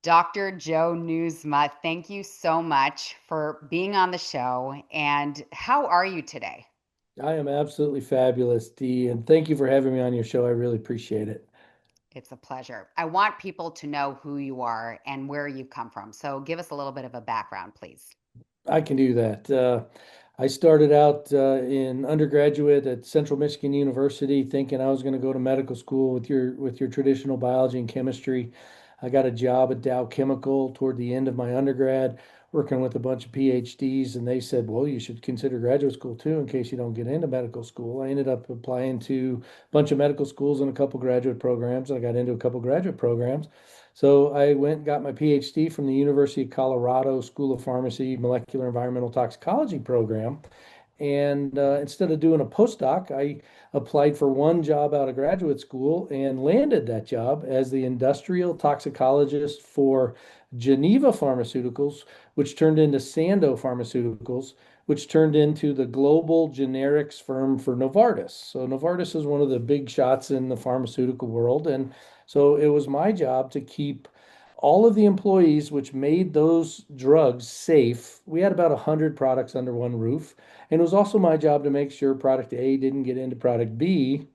Dr. Joe Nieuwsma, thank you so much for being on the show. And how are you today? I am absolutely fabulous, Dee, and thank you for having me on your show. I really appreciate it. It's a pleasure. I want people to know who you are and where you've come from. So give us a little bit of a background, please. I can do that. I started out in undergraduate at Central Michigan University, thinking I was going to go to medical school with your traditional biology and chemistry. I got a job at Dow Chemical toward the end of my undergrad, working with a bunch of PhDs, and they said, "Well, you should consider graduate school too, in case you don't get into medical school." I ended up applying to a bunch of medical schools and a couple graduate programs, and I got into a couple graduate programs. So I went and got my PhD from the University of Colorado School of Pharmacy Molecular Environmental Toxicology program. And instead of doing a postdoc, I applied for one job out of graduate school and landed that job as the industrial toxicologist for Geneva Pharmaceuticals, which turned into Sando Pharmaceuticals, which turned into the global generics firm for Novartis. So Novartis is one of the big shots in the pharmaceutical world. And so it was my job to keep all of the employees, which made those drugs safe. We had about 100 products under one roof. And it was also my job to make sure product A didn't get into product B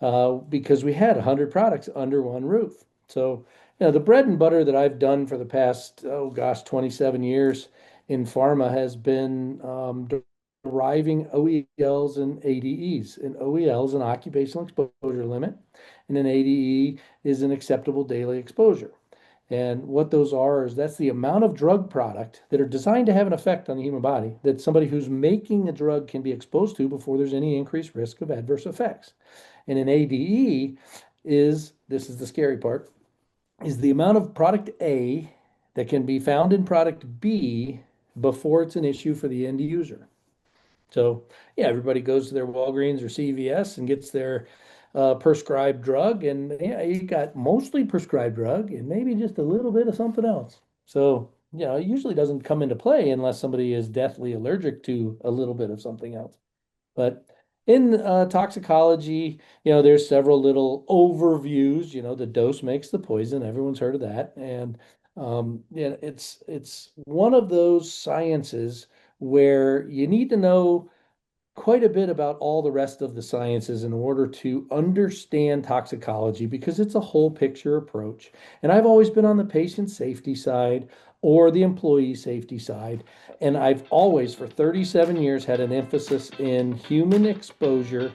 because we had 100 products under one roof. So, the bread and butter that I've done for the past, oh gosh, 27 years in pharma has been deriving OELs and ADEs. An OEL is an occupational exposure limit, and an ADE is an acceptable daily exposure. And what those are is that's the amount of drug product that are designed to have an effect on the human body that somebody who's making a drug can be exposed to before there's any increased risk of adverse effects. And an ADE is, this is the scary part, is the amount of product A that can be found in product B before it's an issue for the end user. So, yeah, everybody goes to their Walgreens or CVS and gets their prescribed drug, and yeah, you got mostly prescribed drug and maybe just a little bit of something else. So, it usually doesn't come into play unless somebody is deathly allergic to a little bit of something else. But in toxicology, there's several little overviews. The dose makes the poison. Everyone's heard of that, and yeah, it's one of those sciences where you need to know quite a bit about all the rest of the sciences in order to understand toxicology because it's a whole picture approach. And I've always been on the patient safety side or the employee safety side. And I've always, for 37 years, had an emphasis in human exposure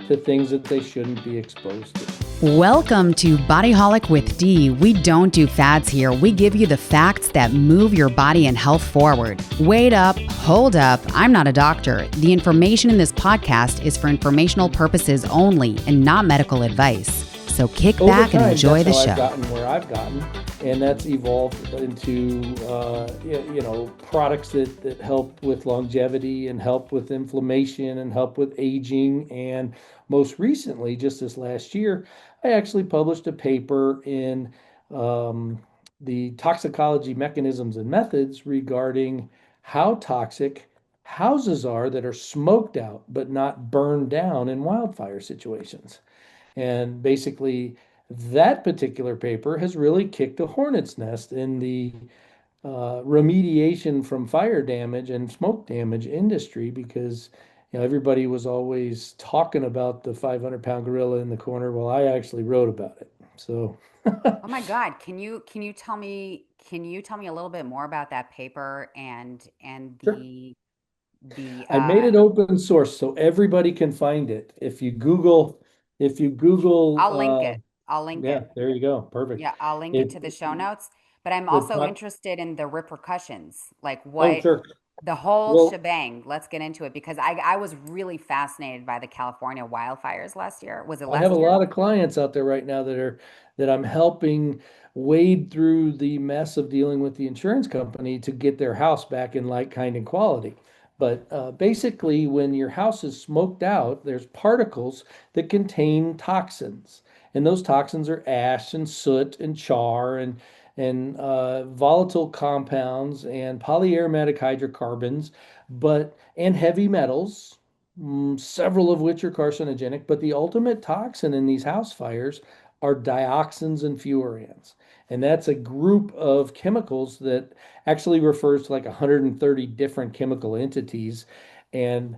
to things that they shouldn't be exposed to. Welcome to Bodyholic with D. We don't do fads here. We give you the facts that move your body and health forward. Wait up, hold up. I'm not a doctor. The information in this podcast is for informational purposes only and not medical advice. So kick Over back and time, enjoy the that's how show. I've gotten where I've gotten, and that's evolved into products that help with longevity and help with inflammation and help with aging. And most recently, just this last year, I actually published a paper in um, the toxicology mechanisms and methods regarding how toxic houses are that are smoked out but not burned down in wildfire situations. And basically, that particular paper has really kicked a hornet's nest in the remediation from fire damage and smoke damage industry because everybody was always talking about the 500-pound gorilla in the corner. Well, I actually wrote about it. So Oh my God, can you tell me a little bit more about that paper and sure. the I made it open source so everybody can find it. If you Google, I'll link it. I'll link yeah, it. there you go. Perfect. Yeah, I'll link it It, to the show notes. But I'm the also top, interested in the repercussions, like oh, what sure. the whole Well, shebang. Let's get into it because I was really fascinated by the California wildfires last year. Was it I have a last year? lot of clients out there right now that I'm helping wade through the mess of dealing with the insurance company to get their house back in like, kind, and quality. But basically, when your house is smoked out, there's particles that contain toxins, and those toxins are ash and soot and char and volatile compounds and polyaromatic hydrocarbons, but and heavy metals, several of which are carcinogenic. But the ultimate toxin in these house fires are dioxins and furans. And that's a group of chemicals that actually refers to like 130 different chemical entities. And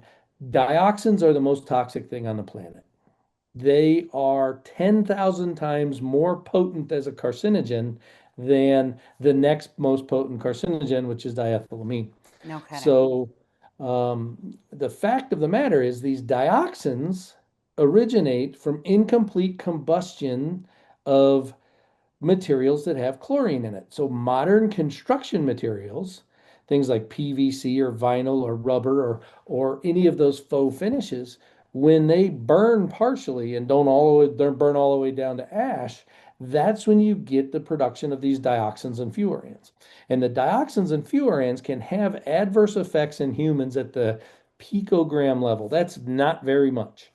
dioxins are the most toxic thing on the planet. They are 10,000 times more potent as a carcinogen than the next most potent carcinogen, which is diethylamine. No kidding. So, the fact of the matter is, these dioxins originate from incomplete combustion of materials that have chlorine in it. So modern construction materials, things like PVC or vinyl or rubber or any of those faux finishes, when they burn partially and don't burn all the way down to ash, that's when you get the production of these dioxins and furans. And the dioxins and furans can have adverse effects in humans at the picogram level. That's not very much.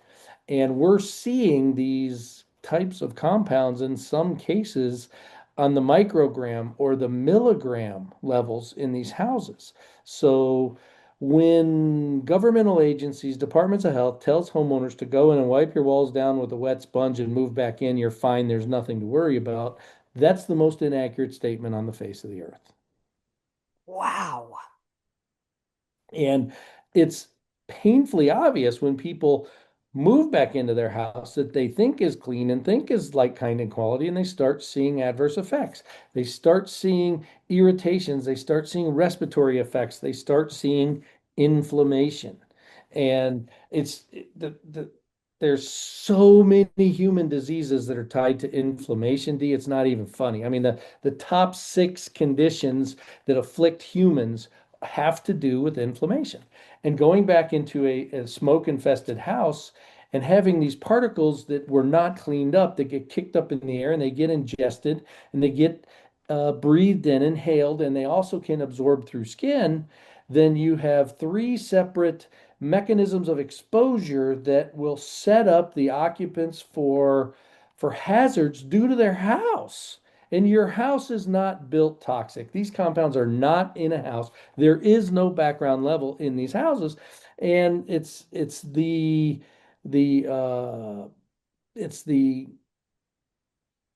And we're seeing these types of compounds in some cases on the microgram or the milligram levels in these houses. So when governmental agencies, departments of health tells homeowners to go in and wipe your walls down with a wet sponge and move back in, you're fine, there's nothing to worry about. That's the most inaccurate statement on the face of the earth. Wow. And it's painfully obvious when people move back into their house that they think is clean and think is like kind and quality, and they start seeing adverse effects. They start seeing irritations, they start seeing respiratory effects, they start seeing inflammation. And there's so many human diseases that are tied to inflammation, D. It's not even funny. I mean, the top six conditions that afflict humans have to do with inflammation. And going back into a smoke infested house and having these particles that were not cleaned up that get kicked up in the air and they get ingested and they get breathed in, inhaled, and they also can absorb through skin, then you have three separate mechanisms of exposure that will set up the occupants for hazards due to their house. And your house is not built toxic. These compounds are not in a house. There is no background level in these houses, and the it's the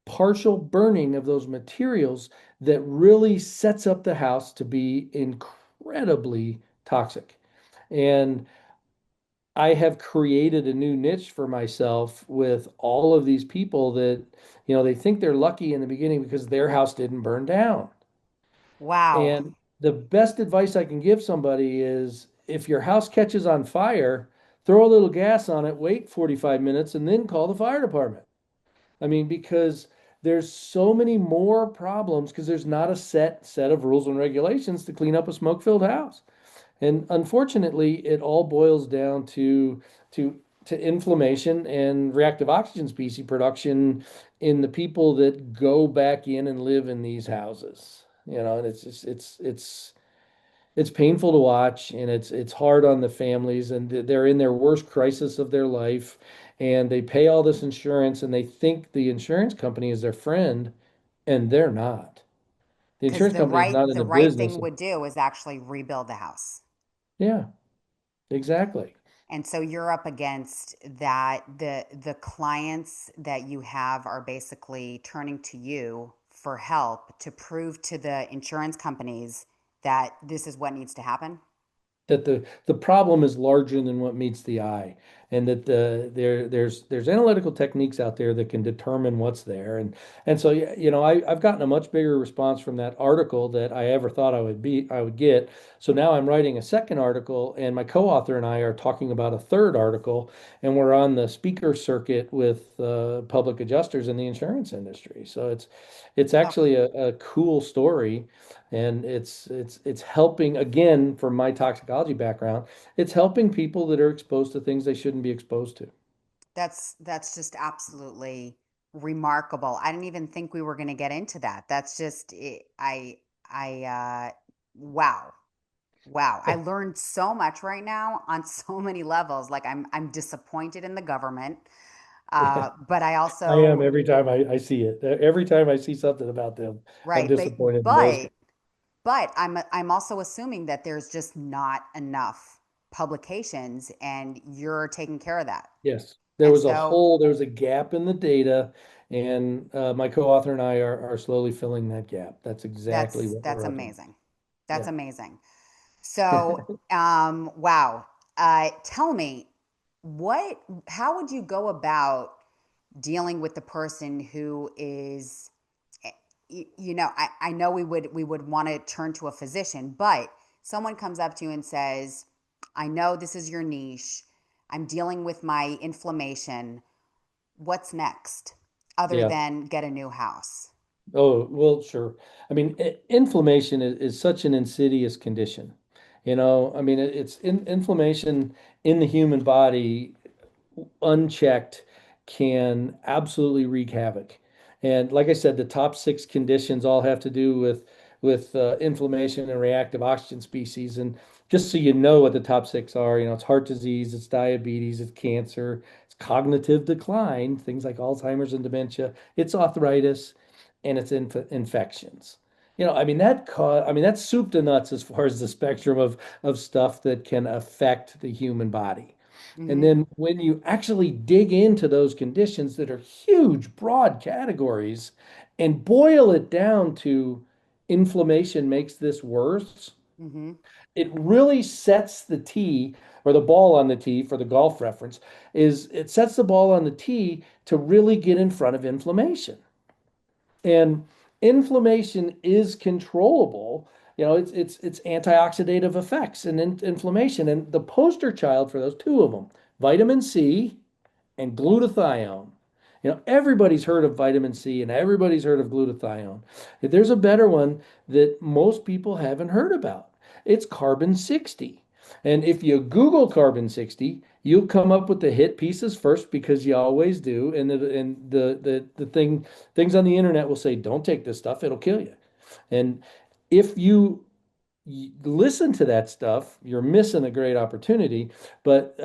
partial burning of those materials that really sets up the house to be incredibly toxic. And I have created a new niche for myself with all of these people that, they think they're lucky in the beginning because their house didn't burn down. Wow. And the best advice I can give somebody is if your house catches on fire, throw a little gas on it, wait 45 minutes, and then call the fire department. I mean, because there's so many more problems because there's not a set of rules and regulations to clean up a smoke-filled house. And unfortunately, it all boils down to to inflammation and reactive oxygen species production in the people that go back in and live in these houses. And it's painful to watch, and it's hard on the families, and they're in their worst crisis of their life, and they pay all this insurance, and they think the insurance company is their friend, and they're not. The Because insurance company is not in the the right business thing of, would do is actually rebuild the house. yeah, exactly. And so you're up against that the clients that you have are basically turning to you for help to prove to the insurance companies that this is what needs to happen. That the problem is larger than what meets the eye, and that there's analytical techniques out there that can determine what's there. And so I've gotten a much bigger response from that article that I ever thought I would get. So now I'm writing a second article, and my co-author and I are talking about a third article, and we're on the speaker circuit with public adjusters in the insurance industry. So it's Oh, actually a cool story, and it's helping, again, from my toxicology background, it's helping people that are exposed to things they shouldn't be exposed to. that's just absolutely remarkable. I didn't even think we were going to get into that. That's just wow. Wow, I learned so much right now on so many levels. Like I'm disappointed in the government, Yeah, but I I am also every time I see it. Every time I see something about them, I'm right, disappointed in those guys. but I'm also assuming that there's just not enough publications, and you're taking care of that. Yes, And so there was a gap in the data, And my co-author and I are slowly filling that gap. That's exactly what That's we're up on. amazing. That's Yeah. amazing. So, wow. Tell me, what, how would you go about dealing with the person who is, I know we would want to turn to a physician, but someone comes up to you and says, I know this is your niche. I'm dealing with my inflammation. What's next other Yeah. than get a new house? Oh, well, sure. I mean, inflammation is such an insidious condition. I mean, it's inflammation in the human body unchecked can absolutely wreak havoc. And like I said, the top six conditions all have to do with inflammation and reactive oxygen species. And just so you know what the top six are, it's heart disease, it's diabetes, it's cancer, it's cognitive decline, things like Alzheimer's and dementia, it's arthritis, and it's infections. I mean I mean that's soup to nuts as far as the spectrum of stuff that can affect the human body. And Mm-hmm. then when you actually dig into those conditions that are huge, broad categories and boil it down to inflammation makes this worse, Mm-hmm. it really sets the tee or the ball on the tee for the golf reference is it sets the ball on the tee to really get in front of inflammation. And inflammation is controllable. It's antioxidative effects and inflammation. And the poster child for those two of them, vitamin C and glutathione. Everybody's heard of vitamin C and everybody's heard of glutathione. There's a better one that most people haven't heard about. It's carbon 60. And if you Google carbon 60, you'll come up with the hit pieces first because you always do. And the things on the internet will say, don't take this stuff, it'll kill you. And if you listen to that stuff, you're missing a great opportunity. But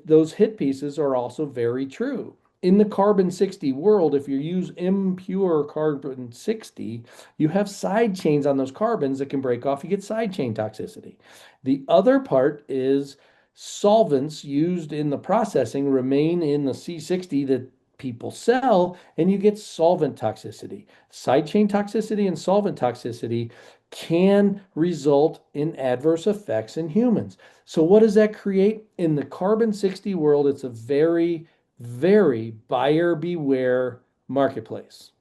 those hit pieces are also very true. In the carbon 60 world, if you use impure carbon 60, you have side chains on those carbons that can break off. You get side chain toxicity. The other part is solvents used in the processing remain in the C60 that people sell, and you get solvent toxicity. Side chain toxicity and solvent toxicity can result in adverse effects in humans. So, what does that create? In the carbon 60 world, it's a very, very buyer beware marketplace.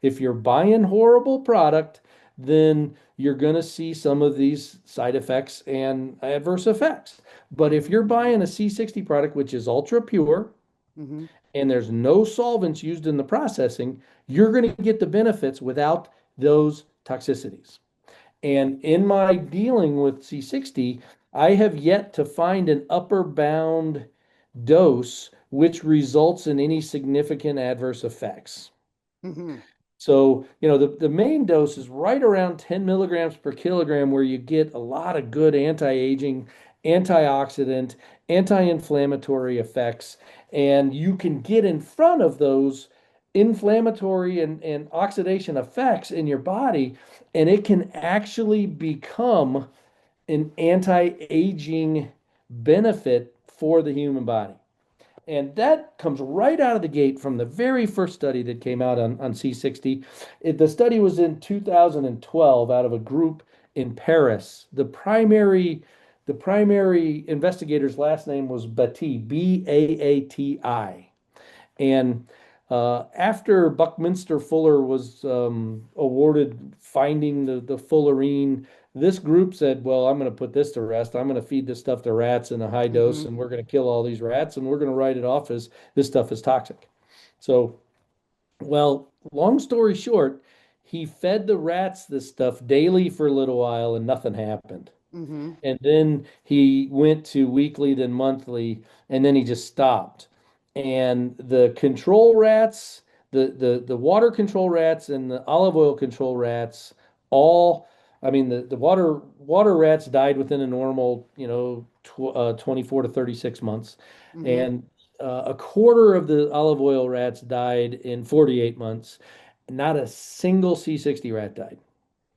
If you're buying horrible product, then you're going to see some of these side effects and adverse effects. But if you're buying a C60 product, which is ultra pure, Mm-hmm. and there's no solvents used in the processing, you're going to get the benefits without those toxicities. And in my dealing with C60, I have yet to find an upper bound dose which results in any significant adverse effects. Mm-hmm. So, the main dose is right around 10 milligrams per kilogram, where you get a lot of good anti-aging, antioxidant, anti-inflammatory effects. And you can get in front of those inflammatory and oxidation effects in your body, and it can actually become an anti-aging benefit for the human body. And that comes right out of the gate from the very first study that came out on C60. The study was in 2012 out of a group in Paris. The primary investigator's last name was Baati, Baati. And after Buckminster Fuller was awarded finding the fullerene, this group said, well, I'm going to put this to rest. I'm going to feed this stuff to rats in a high dose, Mm-hmm. and we're going to kill all these rats, and we're going to write it off as this stuff is toxic. So, well, long story short, he fed the rats this stuff daily for a little while, and nothing happened. Mm-hmm. And then he went to weekly, then monthly, and then he just stopped. And the control rats, the water control rats and the olive oil control rats, all, I mean, the water rats died within a normal, 24 to 36 months. Mm-hmm. And a quarter of the olive oil rats died in 48 months. Not a single C60 rat died.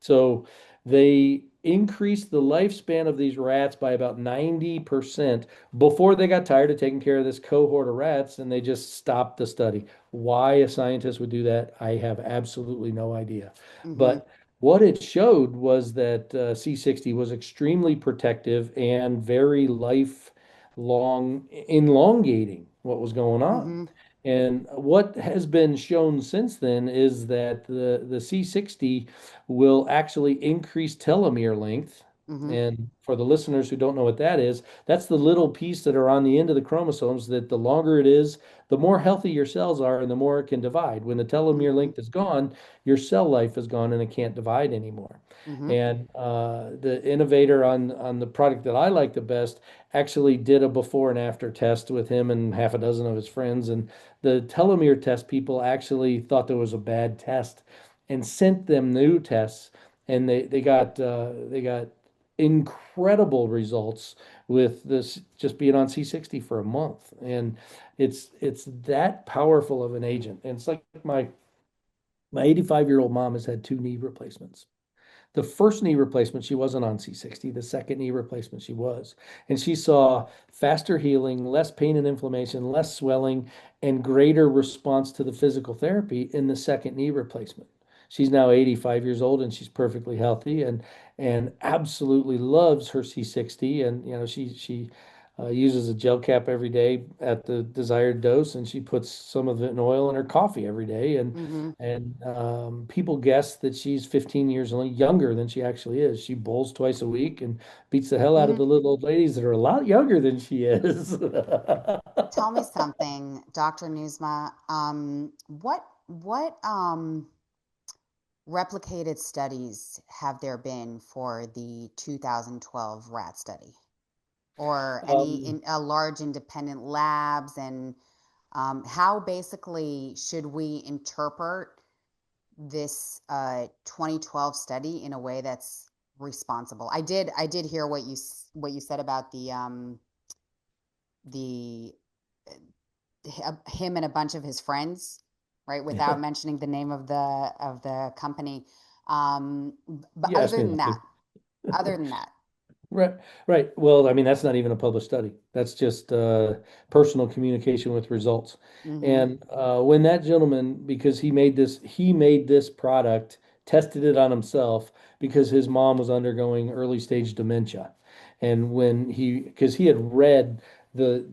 So they increased the lifespan of these rats by about 90% before they got tired of taking care of this cohort of rats and they just stopped the study. Why a scientist would do that, I have absolutely no idea. Mm-hmm. But what it showed was that C60 was extremely protective and very lifelong, elongating what was going on. Mm-hmm. And what has been shown since then is that the C60 will actually increase telomere length. Mm-hmm. And for the listeners who don't know what that is, that's the little piece that are on the end of the chromosomes that the longer it is, the more healthy your cells are and the more it can divide. When the telomere Mm-hmm. length is gone, your cell life is gone and it can't divide anymore. Mm-hmm. And the innovator on the product that I like the best actually did a before and after test with him and half a dozen of his friends. And the telomere test people actually thought there was a bad test and sent them new tests. And they got incredible results with this just being on C60 for a month. And it's that powerful of an agent. And it's like my 85-year-old mom has had two knee replacements. The first knee replacement, she wasn't on C60. The second knee replacement, she was. And she saw faster healing, less pain and inflammation, less swelling, and greater response to the physical therapy in the second knee replacement. She's now 85 years old and she's perfectly healthy and absolutely loves her C60. And she uses a gel cap every day at the desired dose, and she puts some of it in oil in her coffee every day. And Mm-hmm. people guess that she's 15 years younger than she actually is. She bowls twice a week and beats the hell out of Mm-hmm. the little old ladies that are a lot younger than she is. Tell me something, Dr. Nieusma. What replicated studies have there been for the 2012 rat study, or any Um, in large independent labs, and how basically should we interpret this 2012 study in a way that's responsible? I did hear what you said about the him and a bunch of his friends, right? Without mentioning the name of the company. But you asked me that too. other than that, Right, right. Well, I mean, that's not even a published study. That's just personal communication with results. mm-hmm, And when that gentleman, because he made this product, tested it on himself because his mom was undergoing early stage dementia. And because he had read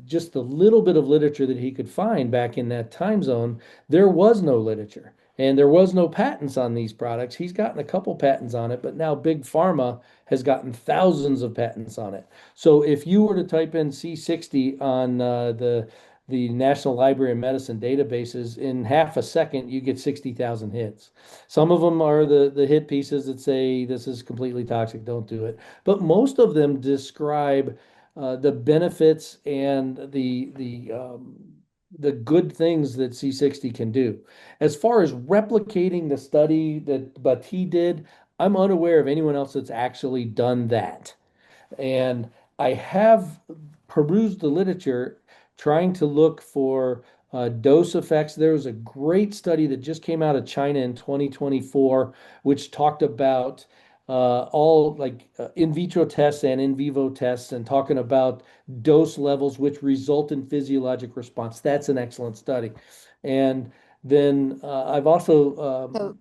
just the little bit of literature that he could find back in that time zone, there was no literature. And there was no patents on these products. He's gotten a couple patents on it, but now Big Pharma has gotten thousands of patents on it. So if you were to type in C60 on the National Library of Medicine databases, in half a second, you get 60,000 hits. Some of them are the hit pieces that say this is completely toxic, don't do it. But most of them describe the benefits and the good things that C60 can do. As far as replicating the study that he did, I'm unaware of anyone else that's actually done that. And I have perused the literature trying to look for dose effects. There was a great study that just came out of China in 2024, which talked about all like in vitro tests and in vivo tests and talking about dose levels which result in physiologic response. That's an excellent study. And then I've also so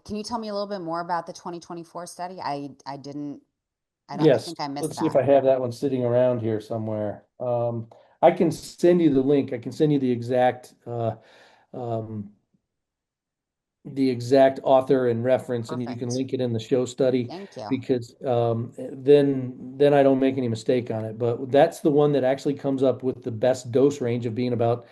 can you tell me a little bit more about the 2024 study? I didn't. I yes, think I missed let's see if that. I have that one sitting around here somewhere. I can send you the link. I can send you um, the exact author and reference, and you can Perfect. link it in the show study Thank you. because then I don't make any mistake on it. But that's the one that actually comes up with the best dose range of being about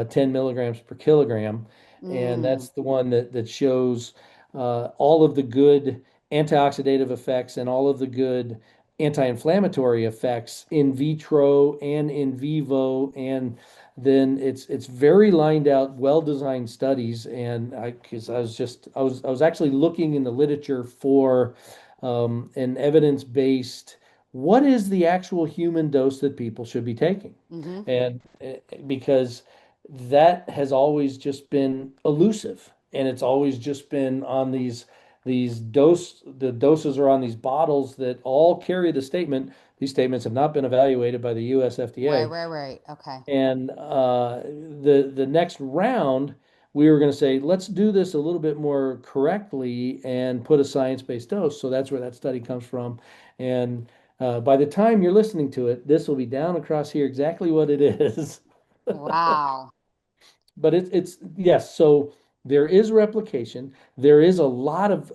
10 milligrams per kilogram, and Mm, that's the one that shows all of the good antioxidative effects and all of the good anti-inflammatory effects in vitro and in vivo, and then it's very lined out, well-designed studies. And because I was actually looking in the literature for an evidence-based, what is the actual human dose that people should be taking? mm-hmm. And because that has always just been elusive, and it's always just been on these the doses are on these bottles that all carry the statement. These statements have not been evaluated by the US Right, FDA. right, right. Okay. And the next round, we were going to say, let's do this a little bit more correctly and put a science-based dose. So that's where that study comes from. And by the time you're listening to it, this will be down across here exactly what it is. Wow. But it's yes, so there is replication. There is a lot of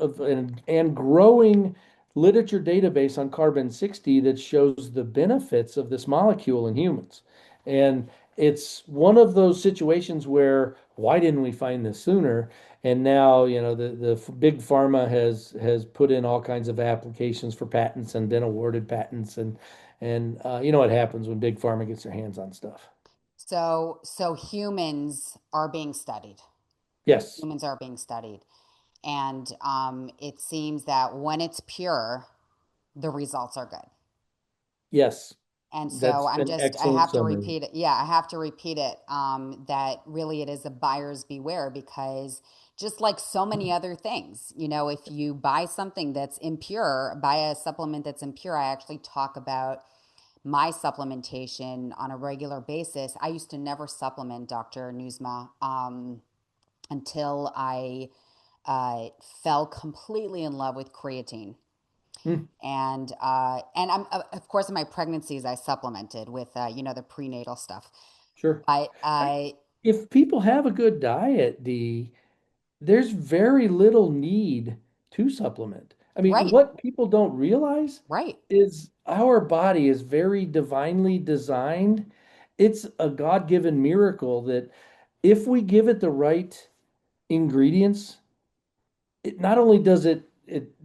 and growing literature database on carbon 60 that shows the benefits of this molecule in humans. And it's one of those situations where why didn't we find this sooner? And now, the big pharma has put in all kinds of applications for patents and been awarded patents and you know what happens when big pharma gets their hands on stuff. So humans are being studied. Yes. Humans are being studied. And it seems that when it's pure, the results are good. Yes. And so That's I'm an just, I excellent have to summary. repeat it. Yeah, I have to repeat it. That really it is a buyer's beware because just like so many other things, if you buy something that's impure, buy a supplement that's impure, I actually talk about my supplementation on a regular basis. I used to never supplement, Dr. Nieusma, until I fell completely in love with creatine. Hmm, And I'm of course in my pregnancies I supplemented with the prenatal stuff. sure. But I, if people have a good diet, there's very little need to supplement. I mean, right, what people don't realize right. is our body is very divinely designed. It's a God-given miracle that if we give it the right ingredients, it not only does it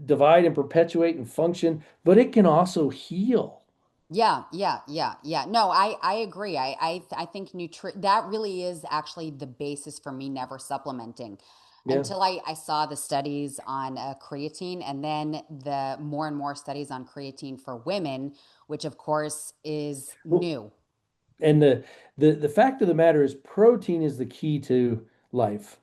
divide and perpetuate and function, but it can also heal. Yeah, yeah, yeah, yeah. No, I agree. I think that really is actually the basis for me never supplementing Yeah. until I saw the studies on creatine and then the more and more studies on creatine for women, which of course is Well, new. and the fact of the matter is protein is the key to life.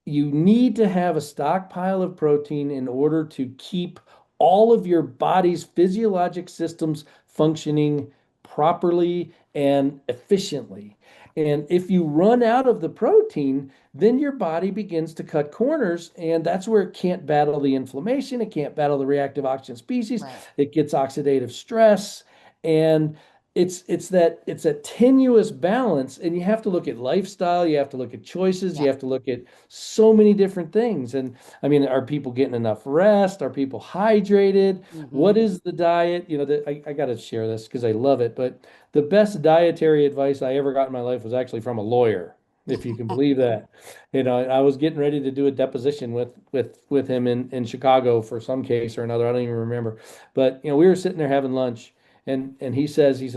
You need to have a stockpile of protein in order to keep all of your body's physiologic systems functioning properly and efficiently. And if you run out of the protein, then your body begins to cut corners, and that's where it can't battle the inflammation, it can't battle the reactive oxygen species, Right. it gets oxidative stress, and it's a tenuous balance, and you have to look at lifestyle, you have to look at choices, you Yeah. have to look at so many different things. And I mean, are people getting enough rest? Are people hydrated? What Mm-hmm. is the diet? I got to share this because I love it. But the best dietary advice I ever got in my life was actually from a lawyer, if you can believe that. I was getting ready to do a deposition with him in Chicago for some case or another. I don't even remember. But we were sitting there having lunch, and he says, if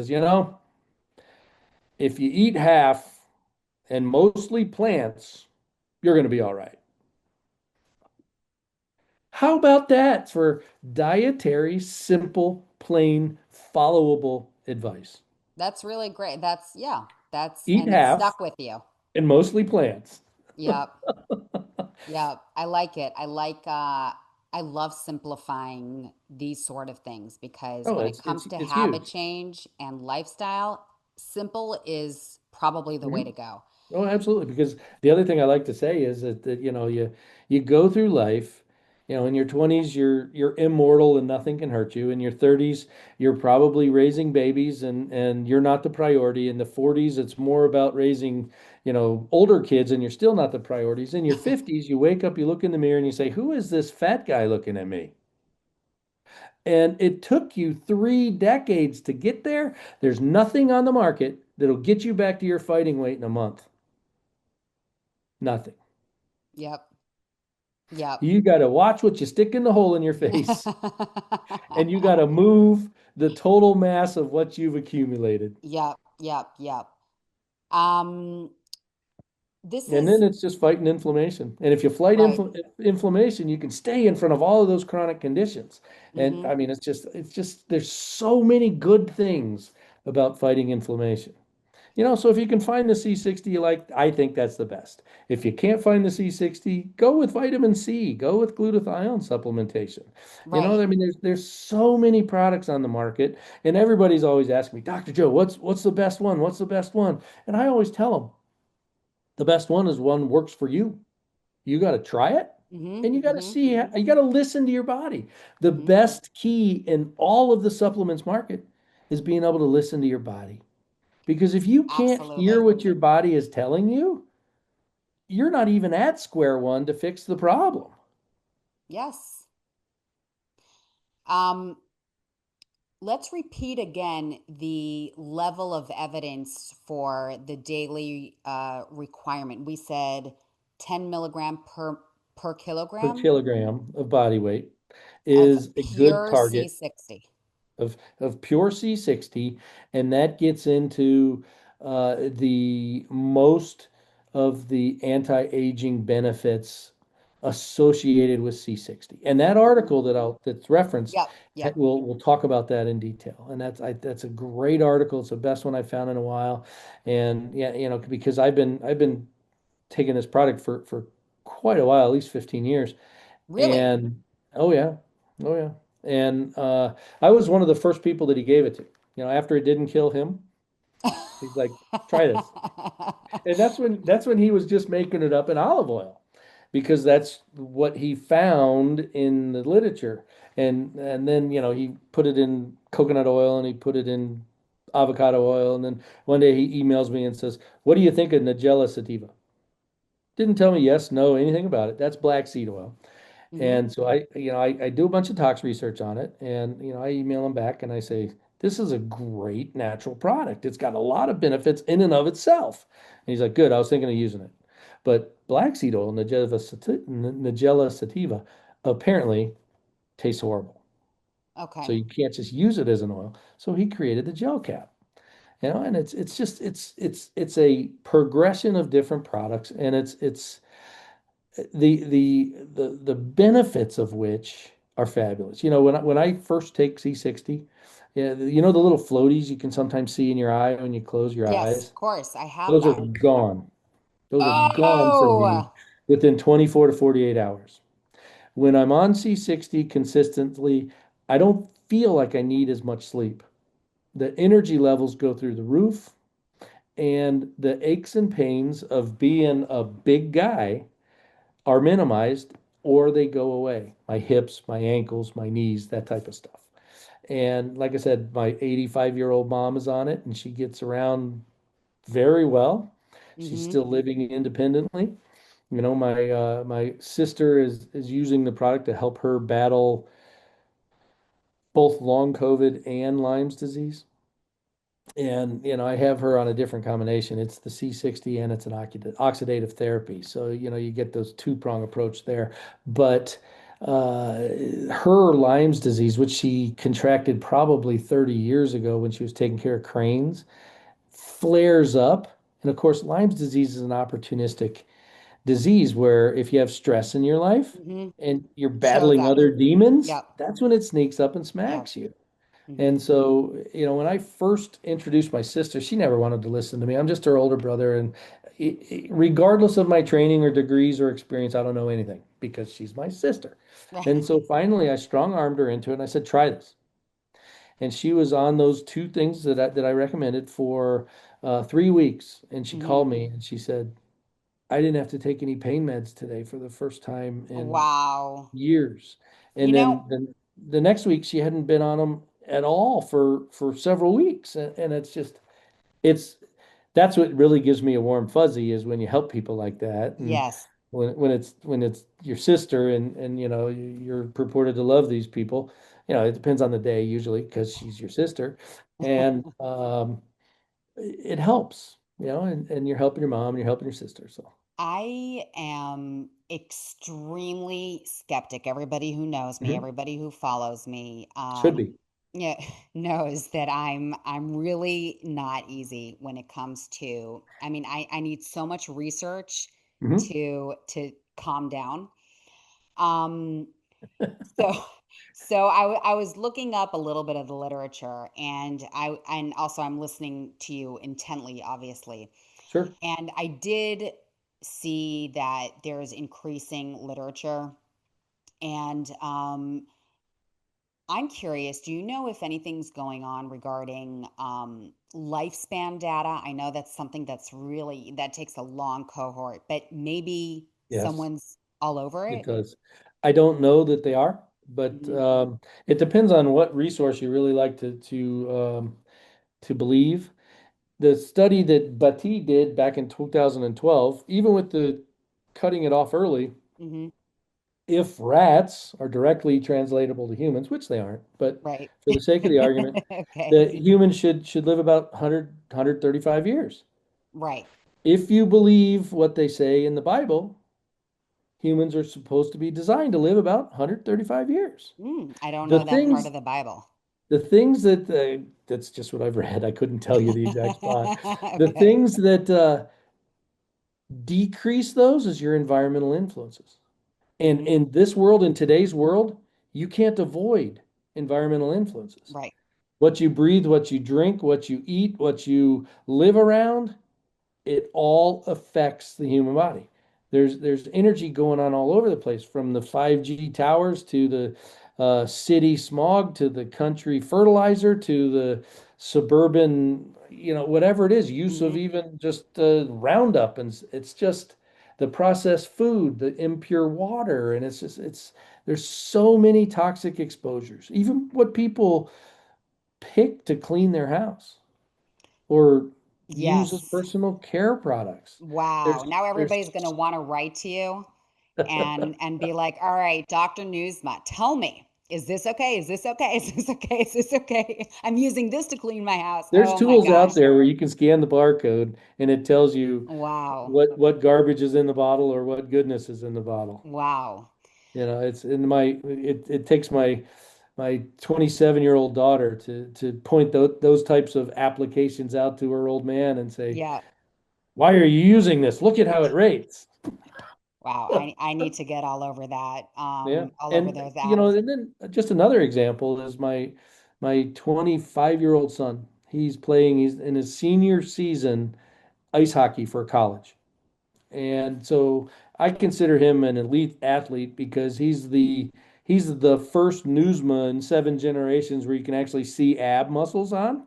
you eat half and mostly plants, you're going to be all right. How about that for dietary, simple, plain, followable advice? That's really great. That's yeah. Eat And it's half stuck with you. and mostly plants. Yep. Yep. I like it. I love simplifying these sort of things because Oh, when it it's comes it's to it's habit huge. change and lifestyle, simple is probably the way Mhm. to go. Oh, absolutely. Because the other thing I like to say is that you go through life, in your 20s you're immortal and nothing can hurt you. In your 30s, you're probably raising babies and you're not the priority. In the 40s, it's more about raising, older kids and you're still not the priorities. In your 50s, you wake up, you look in the mirror and you say, "Who is this fat guy looking at me?" And it took you 3 decades to get there. There's nothing on the market that'll get you back to your fighting weight in a month. Nothing. Yep. Yep. You got to watch what you stick in the hole in your face, and you got to move the total mass of what you've accumulated. Yep. Yep. Yep. Um, this And then is it's just fighting inflammation. And if you fight right. inflammation, you can stay in front of all of those chronic conditions. And Mm-hmm. I mean, there's so many good things about fighting inflammation. So if you can find the C60 you like, I think that's the best. If you can't find the C60, go with vitamin C, go with glutathione supplementation. Right. I mean, there's so many products on the market, and everybody's always asking me, Dr. Joe, what's the best one? What's the best one? And I always tell them the best one is one works for you. You got to try it, Mm-hmm. and you got to Mm-hmm. see, you got to listen to your body. The Mm-hmm. best key in all of the supplements market is being able to listen to your body. Because if you can't hear Absolutely. what your body is telling you, you're not even at square one to fix the problem. Yes. Um, let's repeat again the level of evidence for the daily requirement. We said 10 milligram per Per kilogram kilogram of body weight of is a good pure target C60. of pure C60, and that gets into the most of the anti-aging benefits associated with C60. And that article that's referenced Yep. Yep. we'll talk about that in detail. And that's a great article. It's the best one I've found in a while. And yeah, because I've been taking this product for quite a while, at least 15 years. Really? And oh yeah, oh yeah. And I was one of the first people that he gave it to. After it didn't kill him, he's like, try this. And that's when he was just making it up in olive oil because that's what he found in the literature. And then, he put it in coconut oil and he put it in avocado oil. And then one day he emails me and says, "What do you think of Nigella sativa?" Didn't tell me yes, no, anything about it. That's black seed oil. Hmm. And so I do a bunch of tox research on it, and I email them back and I say, this is a great natural product. It's got a lot of benefits in and of itself. And he's like, good, I was thinking of using it. But black seed oil, Nigella sativa, apparently tastes horrible. So Okay. you can't just use it as an oil. So he created the gel cap. And it's a progression of different products, and it's the benefits of which are fabulous. When I first take C60, yeah, the little floaties you can sometimes see in your eye when you close your Yes, eyes, of course. I have those are that. gone. Those are gone for me Oh, within 24 to 48 hours. When I'm on C60 consistently, I don't feel like I need as much sleep. The energy levels go through the roof, and the aches and pains of being a big guy are minimized or they go away. My hips, my ankles, my knees, that type of stuff. And like I said, my 85-year-old mom is on it and she gets around very well. She's mm-hmm. still living independently. My sister is using the product to help her battle both long COVID and Lyme's disease. And I have her on a different combination. It's the C60 and it's an oxidative therapy. So you get those two-prong approach there. But uh, her Lyme's disease, which she contracted probably 30 years ago when she was taking care of cranes, flares up. And of course, Lyme's disease is an opportunistic disease where if you have stress in your life Mm-hmm. and you're Shows battling up. other demons, Yep. that's when it sneaks up and Yep. smacks you. Mm-hmm. And so, when I first introduced my sister, she never wanted to listen to me. I'm just her older brother. And regardless of my training or degrees or experience, I don't know anything because she's my sister. And so Right. finally, I strong armed her into it and I said, try this. And she was on those two things that I recommended for 3 weeks. And she Mm-hmm. called me and she said, I didn't have to take any pain meds today for the first time in Wow. years. You And know, then the next week she hadn't been on them at all for several weeks. And it's that's what really gives me a warm fuzzy is when you help people like that. And yes. when it's your sister and you're purported to love these people, it depends on the day usually because she's your sister. And it helps, and you're helping your mom and you're helping your sister. So I am extremely skeptic. Everybody who knows me, mhm. everybody who follows me, Should be. yeah, knows that I'm really not easy when it comes to, I mean, I need so much research Mhm. to calm down. Um, so So I was looking up a little bit of the literature, and also I'm listening to you intently, obviously. Sure. And I did see that there's increasing literature. And I'm curious, do you know if anything's going on regarding lifespan data? I know that's something that takes a long cohort, but maybe Yes, someone's all over it it. does. I don't know that they are, but Mhm. it depends on what resource you really like to believe. The study that Bati did back in 2012, even with the cutting it off early, Hmm. if rats are directly translatable to humans, which they aren't, but Right. for the sake of the argument, Okay. that humans should live about 135 years. Right. If you believe what they say in the Bible, humans are supposed to be designed to live about 135 years. I don't The know that part things of the Bible. the things that that's just what I've read. I couldn't tell you the exact spot. The Okay. things that decrease those is your environmental influences. And Hmm. in this world, in today's world, you can't avoid environmental influences. Right. What you breathe, what you drink, what you eat, what you live around, it all affects the human body. There's energy going on all over the place, from the 5G towers to the city smog to the country fertilizer to the suburban, whatever it is, use of Hmm. even just Roundup, and it's just the processed food, the impure water, and it's there's so many toxic exposures. Even what people pick to clean their house or use as Yes. personal care products. Wow. There's Now there's everybody's going to want to write to you and be like, "All right, Dr. Nieusma, tell me, is this okay? Is this okay? Is this okay? Is this okay? I'm using this to clean my house." there's Oh my tools gosh. out there where you can scan the barcode and it tells you Wow. what garbage is in the bottle or what goodness is in the bottle. Wow. It's in it takes my 27-year-old daughter to point those types of applications out to her old man and say, Yeah. "Why are you using this? Look at how it rates." Wow. I need to get all over that. Yeah. All over And those apps. and then just another example is my 25-year-old son. He's in his senior season ice hockey for college. And so I consider him an elite athlete because he's the first Nieusma in 7 generations where you can actually see ab muscles on.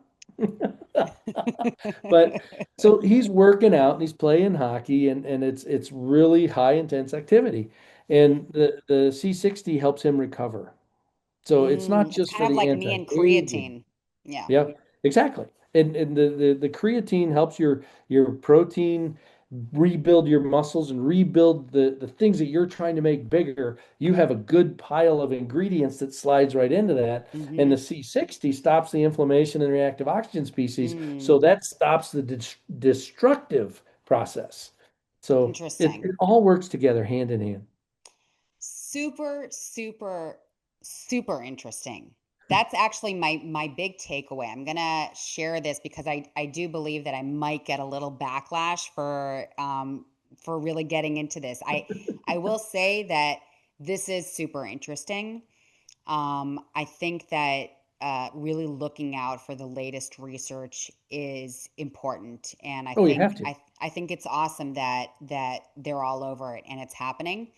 But so he's working out and he's playing hockey, and it's really high intense activity. And the C60 helps him recover. So it's not It's just kind for of the like me and anti-aging. creatine. Yeah. Yeah, exactly. And the creatine helps your protein rebuild your muscles and rebuild the things that you're trying to make bigger. You have a good pile of ingredients that slides right into that. And Mm-hmm. the C60 stops the inflammation and reactive oxygen species. So Mm. that stops the destructive process. So it Interesting. all works together hand in hand. Super, super, super interesting. That's actually my big takeaway. I'm gonna share this because I do believe that I might get a little backlash for really getting into this. I will say that this is super interesting. I think that really looking out for the latest research is important, and Oh, you have to. I think it's awesome that they're all over it and it's happening.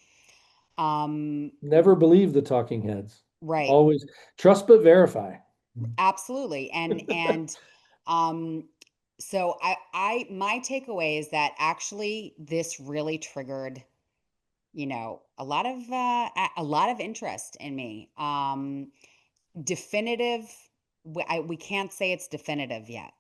Um, Never believe the talking heads. right. Always trust but verify. Absolutely. And um so I my takeaway is that actually this really triggered, a lot of interest in me. Definitive we can't say it's definitive yet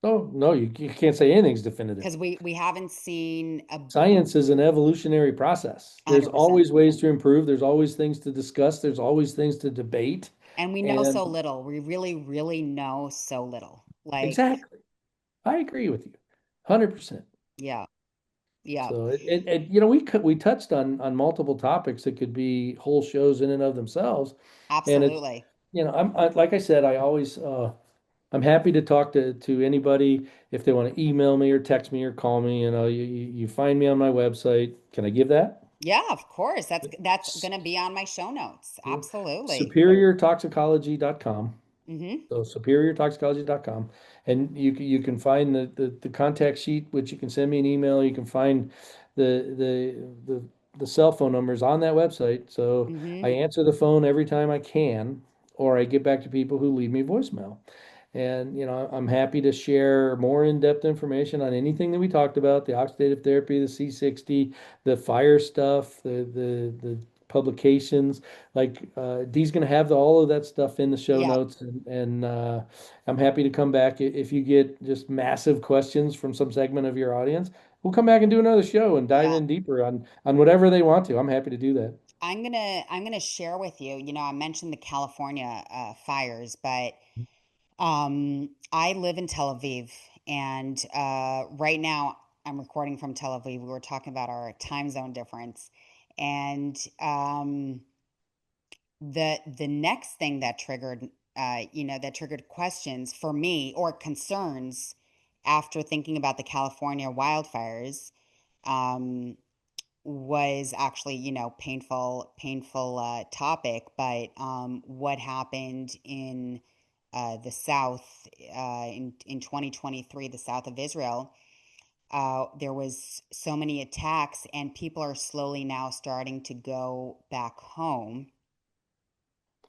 Oh, no, you can't say anything's definitive. because we haven't seen Science is an evolutionary process. There's 100%. always ways to improve. There's always things to discuss. There's always things to debate. And we know so And little. We really, really know so little. Like, exactly, I agree with you, 100%. yeah, yeah, So we touched on multiple topics that could be whole shows in and of themselves. And it's absolutely. like I said, I'm happy to talk to anybody if they want to email me or text me or call me. You find me on my website. Can I give that? Yeah, of course. That's S- gonna be on my show notes. Cool. Absolutely. Superiortoxicology.com. Mm-hmm. So superiortoxicology.com. And you can find the contact sheet, which you can send me an email. You can find the the cell phone numbers on that website. So I Mm-hmm. answer the phone every time I can, or I get back to people who leave me voicemail. And I'm happy to share more in-depth information on anything that we talked about, the oxidative therapy, the C60, the fire stuff, the publications. Like Dee's going to have all of that stuff in the show Yep. notes, and I'm happy to come back if you get just massive questions from some segment of your audience. We'll come back and do another show and dive Yeah. in deeper on whatever they want to. I'm happy to do that. I'm gonna share with you. I mentioned the California fires, but I live in Tel Aviv, and right now I'm recording from Tel Aviv. We were talking about our time zone difference, and the next thing that triggered that triggered questions for me or concerns after thinking about the California wildfires um, was actually painful topic, but what happened in the south in 2023, the south of Israel. There was so many attacks, and people are slowly now starting to go back home.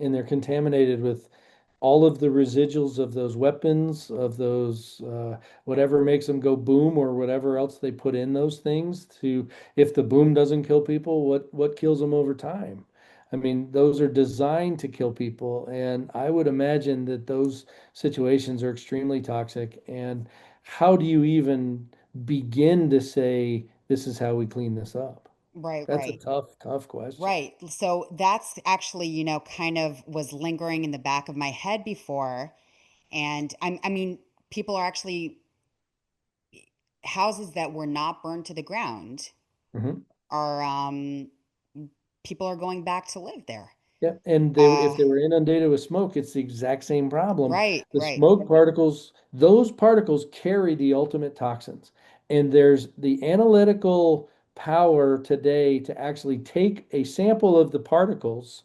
And they're contaminated with all of the residuals of those weapons, of those whatever makes them go boom or whatever else they put in those things to, if the boom doesn't kill people, what kills them over time? I mean, those are designed to kill people, and I would imagine that those situations are extremely toxic. And how do you even begin to say this is how we clean this up? Right, That's a right. tough question. Right. So that's actually, kind of was lingering in the back of my head before. And I mean, people are actually, houses that were not burned to the ground Mhm. are, people are going back to live there. Yeah, and if Uh, they were inundated with smoke, it's the exact same problem. right, The right. smoke particles, those particles carry the ultimate toxins. And there's the analytical power today to actually take a sample of the particles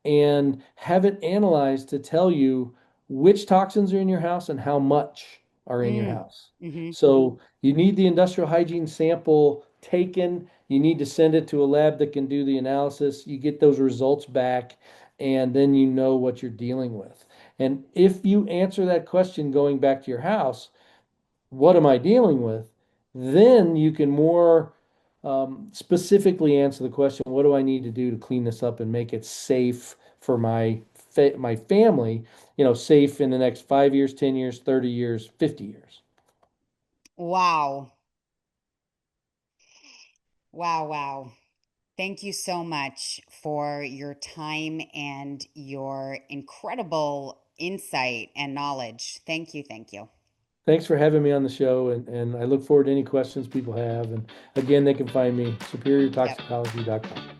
and have it analyzed to tell you which toxins are in your house and how much are in your Mm, house. mm-hmm. So you need the industrial hygiene sample taken. You need to send it to a lab that can do the analysis. You get those results back, and then you know what you're dealing with. And if you answer that question going back to your house, what am I dealing with? Then you can more specifically answer the question, what do I need to do to clean this up and make it safe for my family, safe in the next 5 years, 10 years, 30 years, 50 years. Wow. Wow, wow. Thank you so much for your time and your incredible insight and knowledge. Thank you, thank you. Thanks for having me on the show, and I look forward to any questions people have. And again, they can find me Yep. superiortoxicology.com.